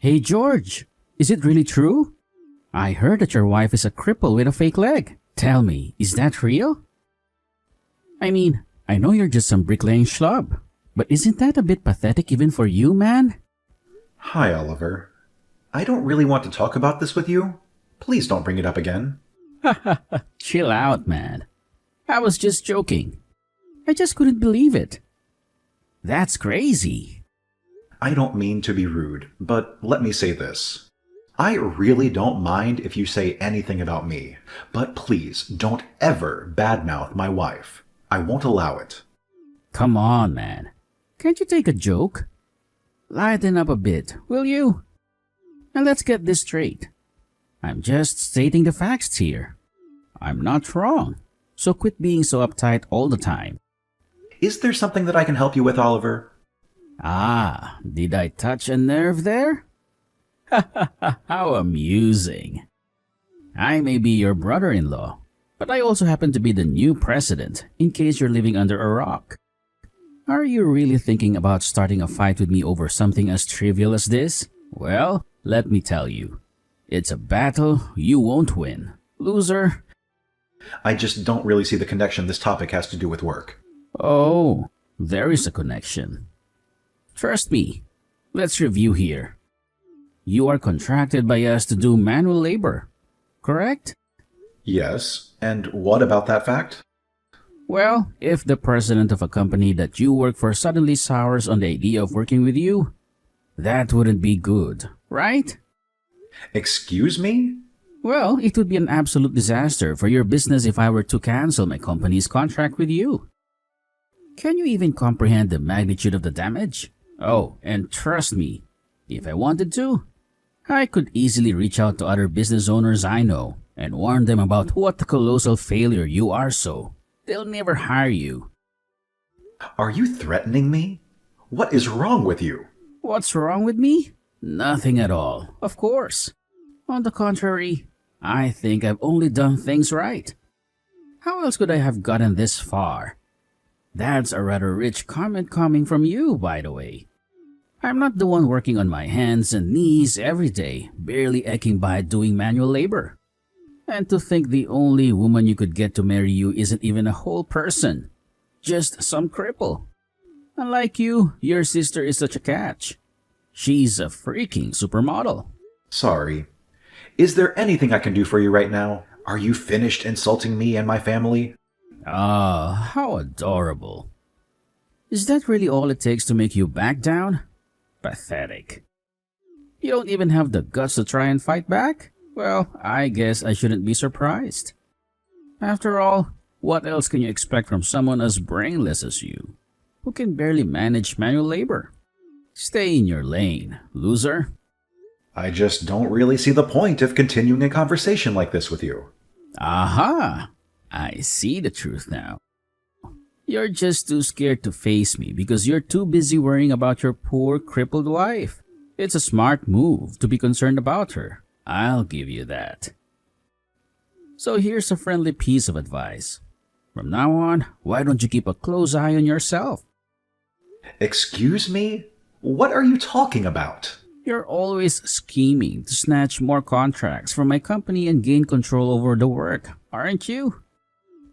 Hey George, is it really true? I heard that your wife is a cripple with a fake leg. Tell me, is that real? I mean, I know you're just some bricklaying schlub, but isn't that a bit pathetic even for you, man? Hi, Oliver. I don't really want to talk about this with you. Please don't bring it up again. Chill out, man. I was just joking. I just couldn't believe it. That's crazy. I don't mean to be rude, but let me say this. I really don't mind if you say anything about me, but please don't ever badmouth my wife. I won't allow it. Come on, man. Can't you take a joke? Lighten up a bit, will you? And let's get this straight. I'm just stating the facts here. I'm not wrong, so quit being so uptight all the time. Is there something that I can help you with, Oliver? Ah, did I touch a nerve there? How amusing. I may be your brother-in-law, but I also happen to be the new president, in case you're living under a rock. Are you really thinking about starting a fight with me over something as trivial as this? Well, let me tell you. It's a battle you won't win. Loser. I just don't really see the connection this topic has to do with work. Oh, there is a connection. Trust me. Let's review here. You are contracted by us to do manual labor, correct? Yes, and what about that fact? Well, if the president of a company that you work for suddenly sours on the idea of working with you, that wouldn't be good, right? Excuse me? Well, it would be an absolute disaster for your business if I were to cancel my company's contract with you. Can you even comprehend the magnitude of the damage? Oh, and trust me, if I wanted to, I could easily reach out to other business owners I know and warn them about what a colossal failure you are, so they'll never hire you. Are you threatening me? What is wrong with you? What's wrong with me? Nothing at all, of course. On the contrary, I think I've only done things right. How else could I have gotten this far? That's a rather rich comment coming from you, by the way. I'm not the one working on my hands and knees every day, barely ecking by doing manual labor. And to think the only woman you could get to marry you isn't even a whole person, just some cripple. Unlike you, your sister is such a catch. She's a freaking supermodel. Sorry. Is there anything I can do for you right now? Are you finished insulting me and my family? Ah, how adorable. Is that really all it takes to make you back down? Pathetic. You don't even have the guts to try and fight back? Well, I guess I shouldn't be surprised. After all, what else can you expect from someone as brainless as you, who can barely manage manual labor? Stay in your lane, loser. I just don't really see the point of continuing a conversation like this with you. Aha! I see the truth now. You're just too scared to face me because you're too busy worrying about your poor crippled wife. It's a smart move to be concerned about her. I'll give you that. So here's a friendly piece of advice. From now on, why don't you keep a close eye on yourself? Excuse me? What are you talking about? You're always scheming to snatch more contracts from my company and gain control over the work, aren't you?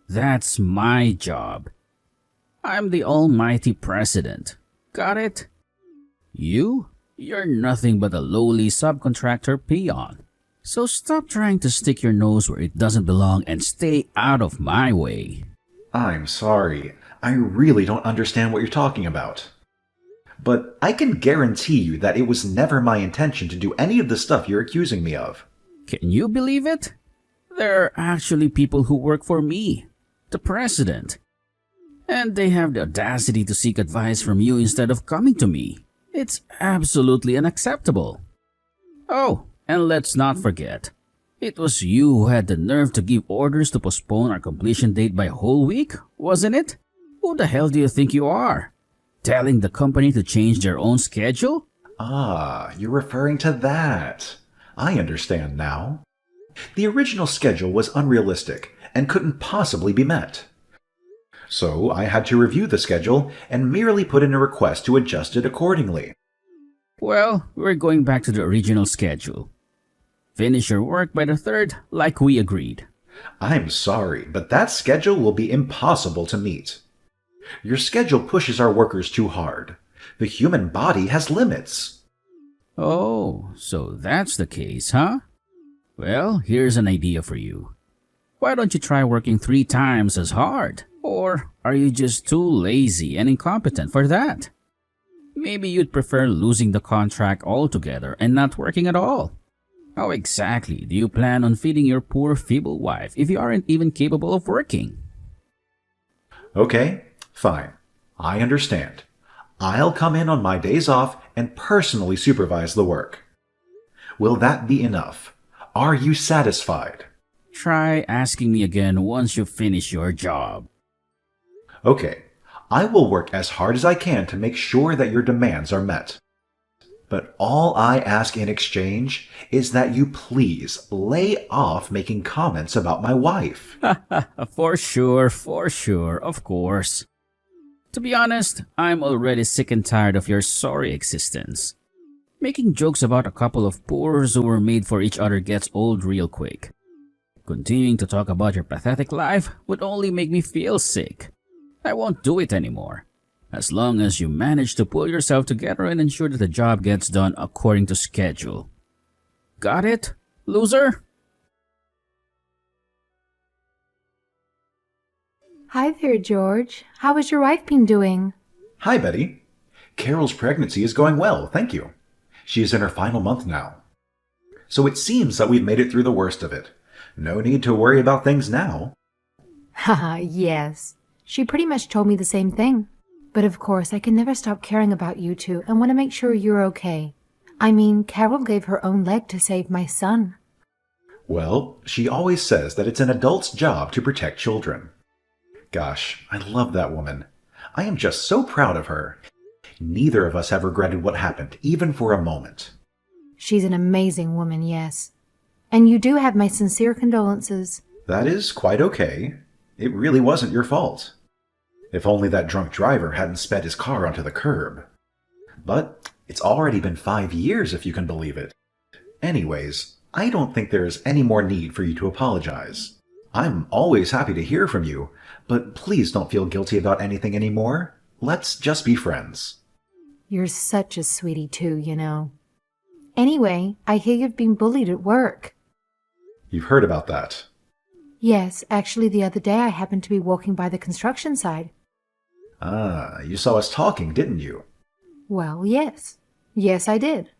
That's my job. I'm the almighty president. Got it? You're nothing but a lowly subcontractor peon. So stop trying to stick your nose where it doesn't belong and stay out of my way. I'm sorry. I really don't understand what you're talking about. But I can guarantee you that it was never my intention to do any of the stuff you're accusing me of. Can you believe it? There are actually people who work for me, the president. And they have the audacity to seek advice from you instead of coming to me. It's absolutely unacceptable. Oh, and let's not forget, it was you who had the nerve to give orders to postpone our completion date by a whole week, wasn't it? Who the hell do you think you are? Telling the company to change their own schedule? Ah, you're referring to that. I understand now. The original schedule was unrealistic and couldn't possibly be met. So I had to review the schedule and merely put in a request to adjust it accordingly. Well, we're going back to the original schedule. Finish your work by the 3rd, like we agreed. I'm sorry, but that schedule will be impossible to meet. Your schedule pushes our workers too hard. The human body has limits. Oh, so that's the case, huh? Well, here's an idea for you. Why don't you try working 3 times as hard? Or are you just too lazy and incompetent for that? Maybe you'd prefer losing the contract altogether and not working at all. How exactly do you plan on feeding your poor feeble wife if you aren't even capable of working? Okay, fine. I understand. I'll come in on my days off and personally supervise the work. Will that be enough? Are you satisfied? Try asking me again once you finish your job. Okay, I will work as hard as I can to make sure that your demands are met. But all I ask in exchange is that you please lay off making comments about my wife. For sure, of course. To be honest, I'm already sick and tired of your sorry existence. Making jokes about a couple of poors who were made for each other gets old real quick. Continuing to talk about your pathetic life would only make me feel sick. I won't do it anymore. As long as you manage to pull yourself together and ensure that the job gets done according to schedule. Got it, loser? Hi there, George. How has your wife been doing? Hi, Betty. Carol's pregnancy is going well, thank you. She is in her final month now. So it seems that we've made it through the worst of it. No need to worry about things now. Haha, yes. She pretty much told me the same thing. But of course, I can never stop caring about you two and want to make sure you're okay. I mean, Carol gave her own leg to save my son. Well, she always says that it's an adult's job to protect children. Gosh, I love that woman. I am just so proud of her. Neither of us have regretted what happened, even for a moment. She's an amazing woman, yes. And you do have my sincere condolences. That is quite okay. It really wasn't your fault. If only that drunk driver hadn't sped his car onto the curb. But it's already been 5 years, if you can believe it. Anyways, I don't think there is any more need for you to apologize. I'm always happy to hear from you, but please don't feel guilty about anything anymore. Let's just be friends. You're such a sweetie too, you know. Anyway, I hear you've been bullied at work. You've heard about that. Yes, actually the other day I happened to be walking by the construction site. Ah, you saw us talking, didn't you? Well, yes. Yes, I did.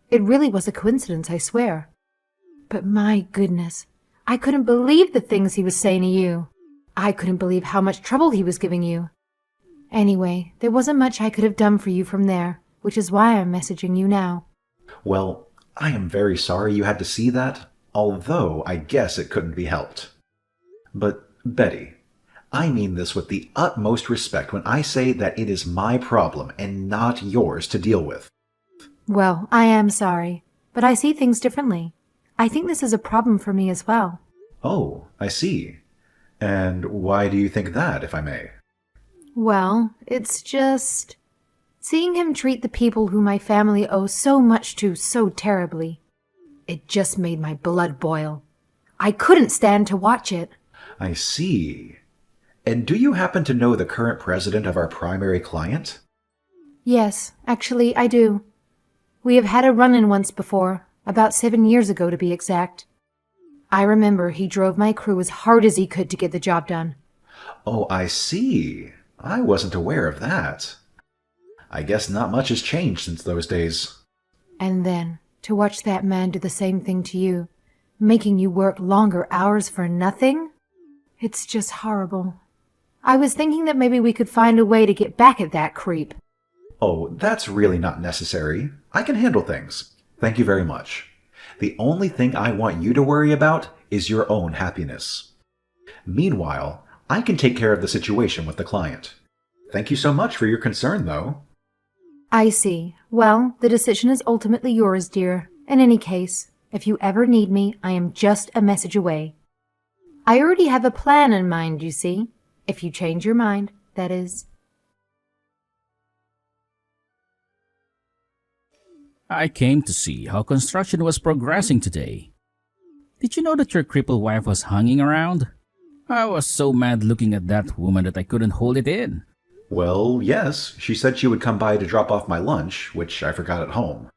It really was a coincidence, I swear. But my goodness, I couldn't believe the things he was saying to you. I couldn't believe how much trouble he was giving you. Anyway, there wasn't much I could have done for you from there, which is why I'm messaging you now. Well, I am very sorry you had to see that, although I guess it couldn't be helped. But, Betty, I mean this with the utmost respect when I say that it is my problem and not yours to deal with. Well, I am sorry, but I see things differently. I think this is a problem for me as well. Oh, I see. And why do you think that, if I may? Well, it's just seeing him treat the people who my family owes so much to so terribly. It just made my blood boil. I couldn't stand to watch it. I see. And do you happen to know the current president of our primary client? Yes, actually, I do. We have had a run-in once before, about 7 years ago to be exact. I remember he drove my crew as hard as he could to get the job done. Oh, I see. I wasn't aware of that. I guess not much has changed since those days. And then, to watch that man do the same thing to you, making you work longer hours for nothing? It's just horrible. I was thinking that maybe we could find a way to get back at that creep. Oh, that's really not necessary. I can handle things. Thank you very much. The only thing I want you to worry about is your own happiness. Meanwhile, I can take care of the situation with the client. Thank you so much for your concern, though. I see. Well, the decision is ultimately yours, dear. In any case, if you ever need me, I am just a message away. I already have a plan in mind, you see. If you change your mind, that is. I came to see how construction was progressing today. Did you know that your crippled wife was hanging around? I was so mad looking at that woman that I couldn't hold it in. Well, yes, she said she would come by to drop off my lunch, which I forgot at home.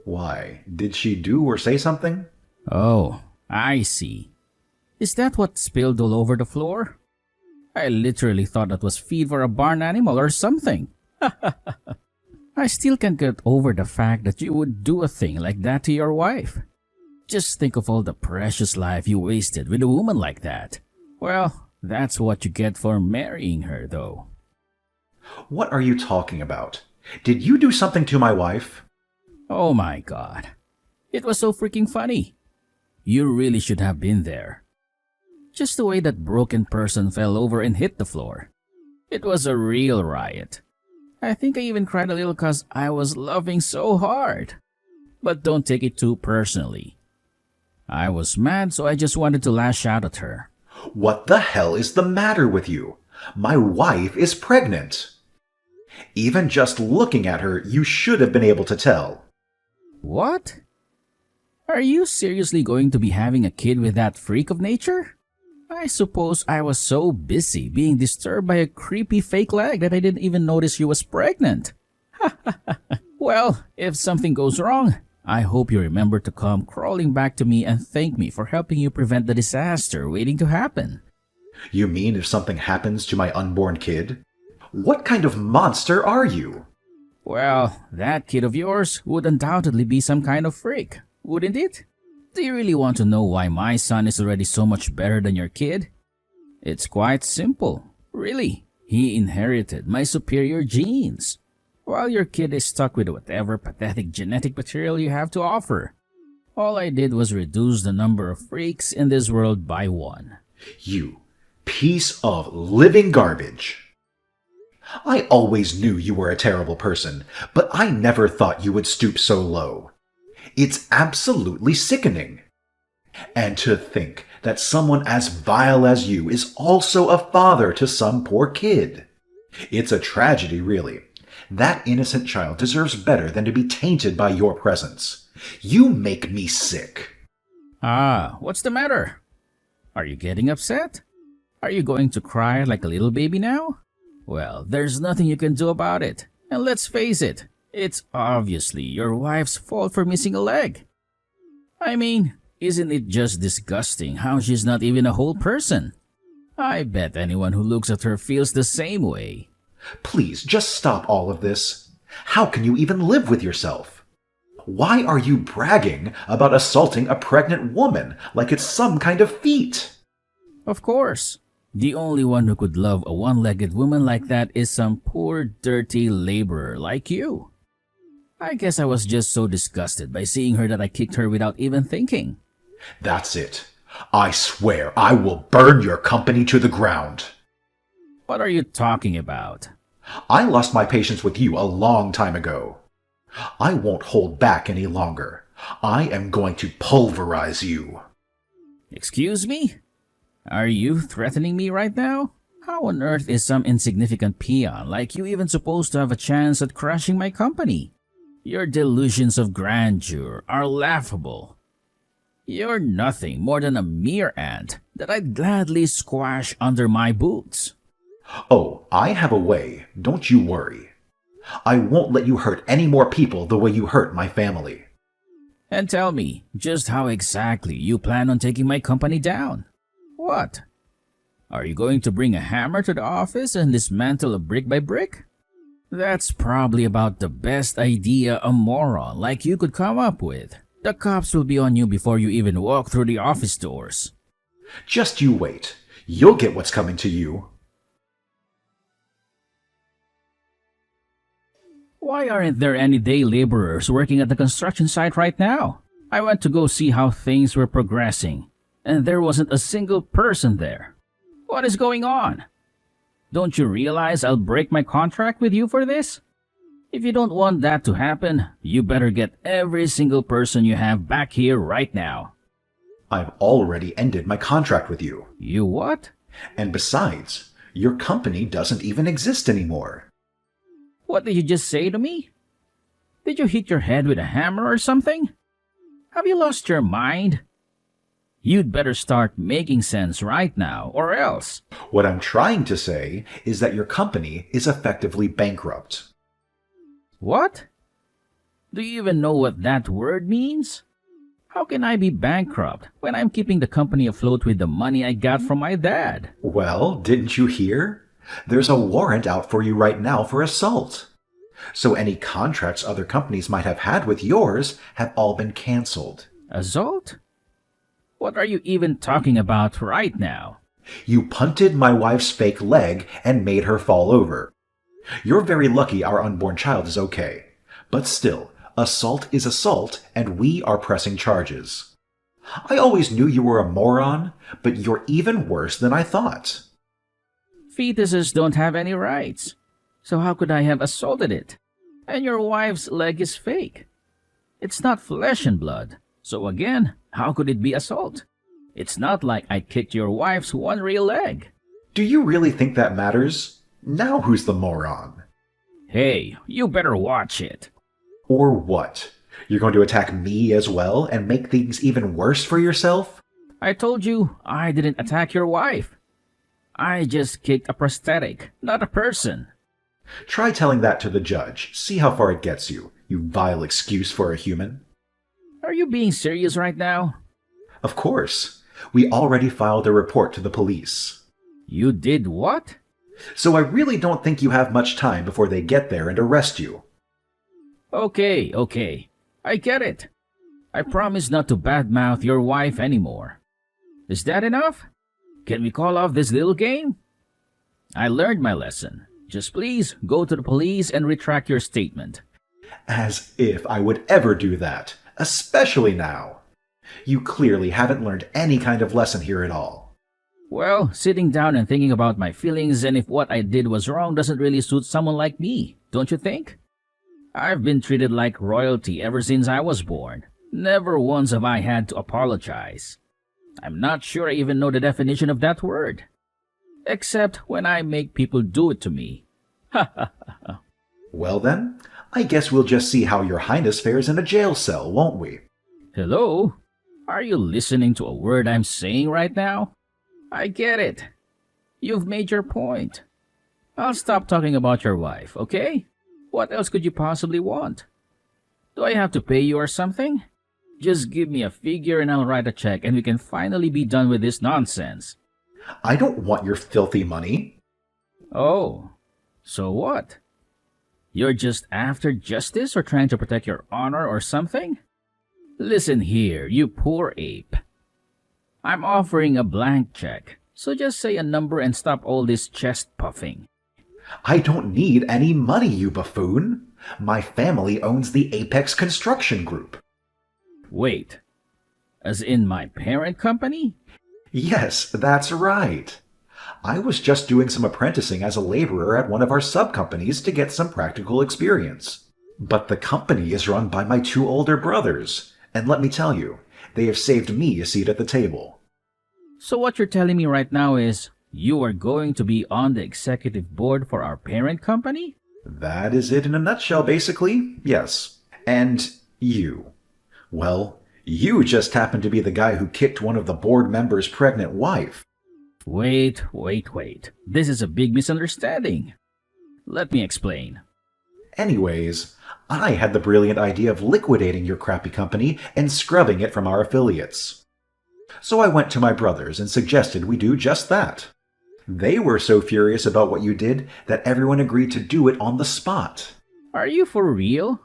Why, did she do or say something? Oh, I see. Is that what spilled all over the floor? I literally thought that was feed for a barn animal or something. I still can't get over the fact that you would do a thing like that to your wife. Just think of all the precious life you wasted with a woman like that. Well, that's what you get for marrying her, though. What are you talking about? Did you do something to my wife? Oh my god. It was so freaking funny. You really should have been there. Just the way that broken person fell over and hit the floor. It was a real riot. I think I even cried a little cause I was laughing so hard. But don't take it too personally. I was mad, so I just wanted to lash out at her. What the hell is the matter with you? My wife is pregnant. Even just looking at her, you should have been able to tell. What? Are you seriously going to be having a kid with that freak of nature? I suppose I was so busy being disturbed by a creepy fake leg that I didn't even notice she was pregnant. Well, if something goes wrong, I hope you remember to come crawling back to me and thank me for helping you prevent the disaster waiting to happen. You mean if something happens to my unborn kid? What kind of monster are you? Well, that kid of yours would undoubtedly be some kind of freak, wouldn't it? Do you really want to know why my son is already so much better than your kid? It's quite simple, really. He inherited my superior genes, while your kid is stuck with whatever pathetic genetic material you have to offer. All I did was reduce the number of freaks in this world by one. You piece of living garbage. I always knew you were a terrible person, but I never thought you would stoop so low. It's absolutely sickening. And to think that someone as vile as you is also a father to some poor kid. It's a tragedy, really. That innocent child deserves better than to be tainted by your presence. You make me sick. Ah, what's the matter? Are you getting upset? Are you going to cry like a little baby now? Well, there's nothing you can do about it. And let's face it, it's obviously your wife's fault for missing a leg. I mean, isn't it just disgusting how she's not even a whole person? I bet anyone who looks at her feels the same way. Please, just stop all of this. How can you even live with yourself? Why are you bragging about assaulting a pregnant woman like it's some kind of feat? Of course. The only one who could love a one-legged woman like that is some poor, dirty laborer like you. I guess I was just so disgusted by seeing her that I kicked her without even thinking. That's it. I swear I will burn your company to the ground. What are you talking about? I lost my patience with you a long time ago. I won't hold back any longer. I am going to pulverize you. Excuse me? Are you threatening me right now? How on earth is some insignificant peon like you even supposed to have a chance at crushing my company? Your delusions of grandeur are laughable. You're nothing more than a mere ant that I'd gladly squash under my boots. Oh, I have a way, don't you worry. I won't let you hurt any more people the way you hurt my family. And tell me, just how exactly you plan on taking my company down? What? Are you going to bring a hammer to the office and dismantle it brick by brick? That's probably about the best idea a moron like you could come up with. The cops will be on you before you even walk through the office doors. Just you wait. You'll get what's coming to you. Why aren't there any day laborers working at the construction site right now? I went to go see how things were progressing, and there wasn't a single person there. What is going on? Don't you realize I'll break my contract with you for this? If you don't want that to happen, you better get every single person you have back here right now. I've already ended my contract with you. You what? And besides, your company doesn't even exist anymore. What did you just say to me? Did you hit your head with a hammer or something? Have you lost your mind? You'd better start making sense right now, or else. What I'm trying to say is that your company is effectively bankrupt. What? Do you even know what that word means? How can I be bankrupt when I'm keeping the company afloat with the money I got from my dad? Well, didn't you hear? There's a warrant out for you right now for assault. So any contracts other companies might have had with yours have all been canceled. Assault? What are you even talking about right now? You punted my wife's fake leg and made her fall over. You're very lucky our unborn child is okay. But still, assault is assault, and we are pressing charges. I always knew you were a moron, but you're even worse than I thought. Fetuses don't have any rights. So how could I have assaulted it? And your wife's leg is fake. It's not flesh and blood. So again, how could it be assault? It's not like I kicked your wife's one real leg. Do you really think that matters? Now who's the moron? Hey, you better watch it. Or what? You're going to attack me as well and make things even worse for yourself? I told you I didn't attack your wife. I just kicked a prosthetic, not a person. Try telling that to the judge. See how far it gets you, you vile excuse for a human. Are you being serious right now? Of course. We already filed a report to the police. You did what? So I really don't think you have much time before they get there and arrest you. Okay. I get it. I promise not to badmouth your wife anymore. Is that enough? Can we call off this little game? I learned my lesson. Just please go to the police and retract your statement. As if I would ever do that, especially now. You clearly haven't learned any kind of lesson here at all. Well, sitting down and thinking about my feelings and if what I did was wrong doesn't really suit someone like me, don't you think? I've been treated like royalty ever since I was born. Never once have I had to apologize. I'm not sure I even know the definition of that word. Except when I make people do it to me. Well then, I guess we'll just see how your highness fares in a jail cell, won't we? Hello? Are you listening to a word I'm saying right now? I get it. You've made your point. I'll stop talking about your wife, okay? What else could you possibly want? Do I have to pay you or something? Just give me a figure and I'll write a check and we can finally be done with this nonsense. I don't want your filthy money. Oh, so what? You're just after justice or trying to protect your honor or something? Listen here, you poor ape. I'm offering a blank check, so just say a number and stop all this chest puffing. I don't need any money, you buffoon. My family owns the Apex Construction Group. Wait, as in my parent company? Yes, that's right. I was just doing some apprenticing as a laborer at one of our sub-companies to get some practical experience. But the company is run by my two older brothers, and let me tell you, they have saved me a seat at the table. So what you're telling me right now is you are going to be on the executive board for our parent company? That is it in a nutshell, basically, yes. And you. Well, you just happen to be the guy who kicked one of the board members' pregnant wife. Wait. This is a big misunderstanding. Let me explain. Anyways, I had the brilliant idea of liquidating your crappy company and scrubbing it from our affiliates. So I went to my brothers and suggested we do just that. They were so furious about what you did that everyone agreed to do it on the spot. Are you for real?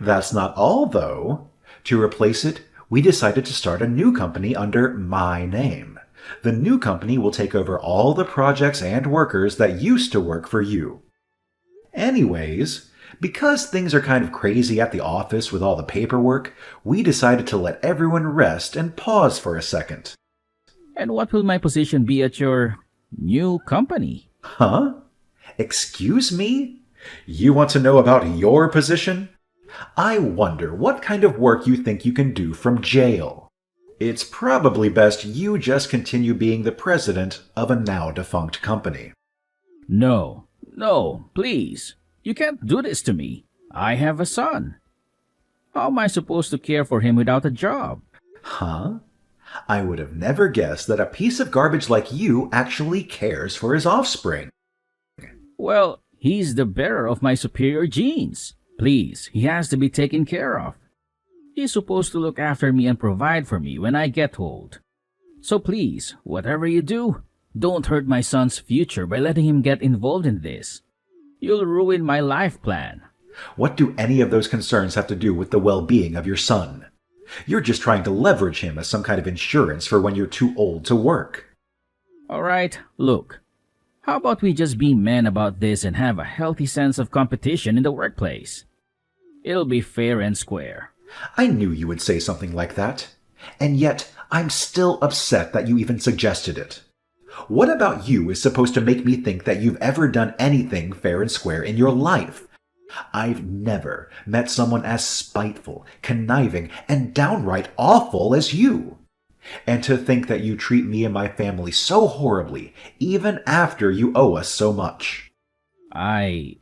That's not all, though. To replace it, we decided to start a new company under my name. The new company will take over all the projects and workers that used to work for you. Anyways, because things are kind of crazy at the office with all the paperwork, we decided to let everyone rest and pause for a second. And what will my position be at your new company? Huh? Excuse me? You want to know about your position? I wonder what kind of work you think you can do from jail. It's probably best you just continue being the president of a now-defunct company. No, please. You can't do this to me. I have a son. How am I supposed to care for him without a job? Huh? I would have never guessed that a piece of garbage like you actually cares for his offspring. Well, he's the bearer of my superior genes. Please, he has to be taken care of. He's supposed to look after me and provide for me when I get old. So please, whatever you do, don't hurt my son's future by letting him get involved in this. You'll ruin my life plan. What do any of those concerns have to do with the well-being of your son? You're just trying to leverage him as some kind of insurance for when you're too old to work. All right, look. How about we just be men about this and have a healthy sense of competition in the workplace? It'll be fair and square. I knew you would say something like that. And yet, I'm still upset that you even suggested it. What about you is supposed to make me think that you've ever done anything fair and square in your life? I've never met someone as spiteful, conniving, and downright awful as you. And to think that you treat me and my family so horribly, even after you owe us so much. I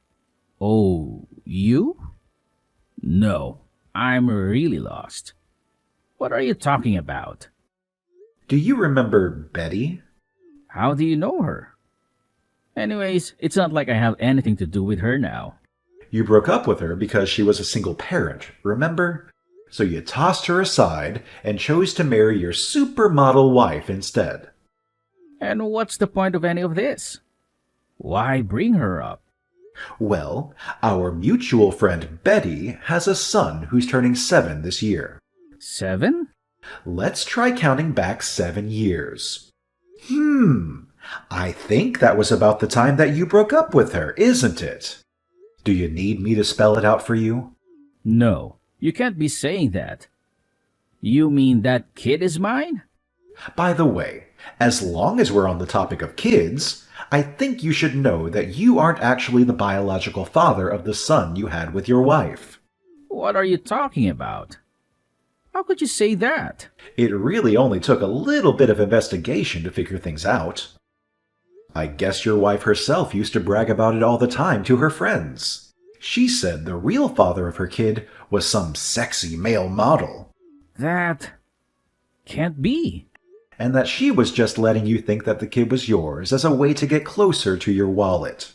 owe you? No, I'm really lost. What are you talking about? Do you remember Betty? How do you know her? Anyways, it's not like I have anything to do with her now. You broke up with her because she was a single parent, remember? So you tossed her aside and chose to marry your supermodel wife instead. And what's the point of any of this? Why bring her up? Well, our mutual friend Betty has a son who's turning 7 this year. 7? Let's try counting back 7 years. I think that was about the time that you broke up with her, isn't it? Do you need me to spell it out for you? No, you can't be saying that. You mean that kid is mine? By the way, as long as we're on the topic of kids, I think you should know that you aren't actually the biological father of the son you had with your wife. What are you talking about? How could you say that? It really only took a little bit of investigation to figure things out. I guess your wife herself used to brag about it all the time to her friends. She said the real father of her kid was some sexy male model. That can't be. And that she was just letting you think that the kid was yours as a way to get closer to your wallet.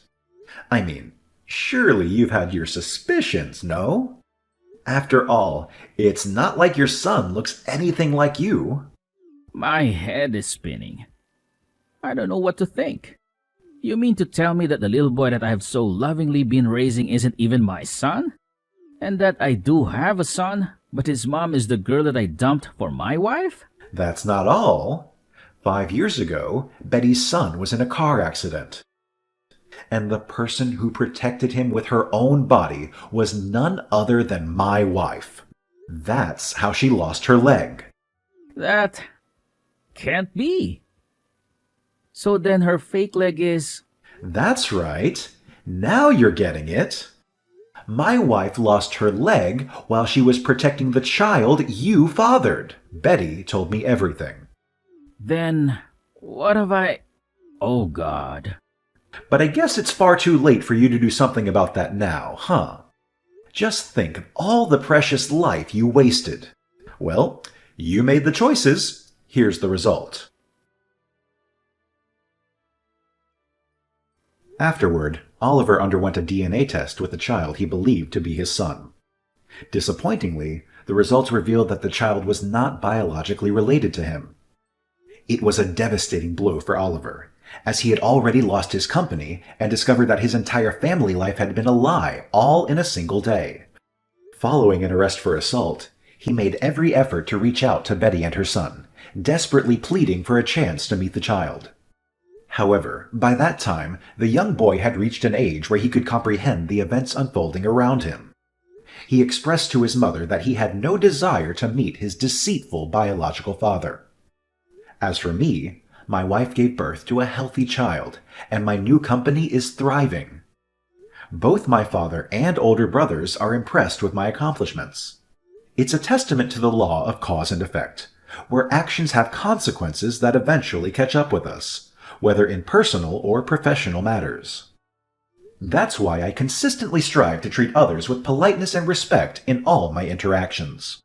I mean, surely you've had your suspicions, no? After all, it's not like your son looks anything like you. My head is spinning. I don't know what to think. You mean to tell me that the little boy that I have so lovingly been raising isn't even my son? And that I do have a son, but his mom is the girl that I dumped for my wife? That's not all. 5 years ago, Betty's son was in a car accident. And the person who protected him with her own body was none other than my wife. That's how she lost her leg. That can't be. So then her fake leg is... That's right. Now you're getting it. My wife lost her leg while she was protecting the child you fathered. Betty told me everything. Then what have I... Oh, God. But I guess it's far too late for you to do something about that now, huh? Just think of all the precious life you wasted. Well, you made the choices. Here's the result. Afterward, Oliver underwent a DNA test with the child he believed to be his son. Disappointingly, the results revealed that the child was not biologically related to him. It was a devastating blow for Oliver, as he had already lost his company and discovered that his entire family life had been a lie, all in a single day. Following an arrest for assault, he made every effort to reach out to Betty and her son, desperately pleading for a chance to meet the child. However, by that time, the young boy had reached an age where he could comprehend the events unfolding around him. He expressed to his mother that he had no desire to meet his deceitful biological father. As for me, my wife gave birth to a healthy child, and my new company is thriving. Both my father and older brothers are impressed with my accomplishments. It's a testament to the law of cause and effect, where actions have consequences that eventually catch up with us, whether in personal or professional matters. That's why I consistently strive to treat others with politeness and respect in all my interactions.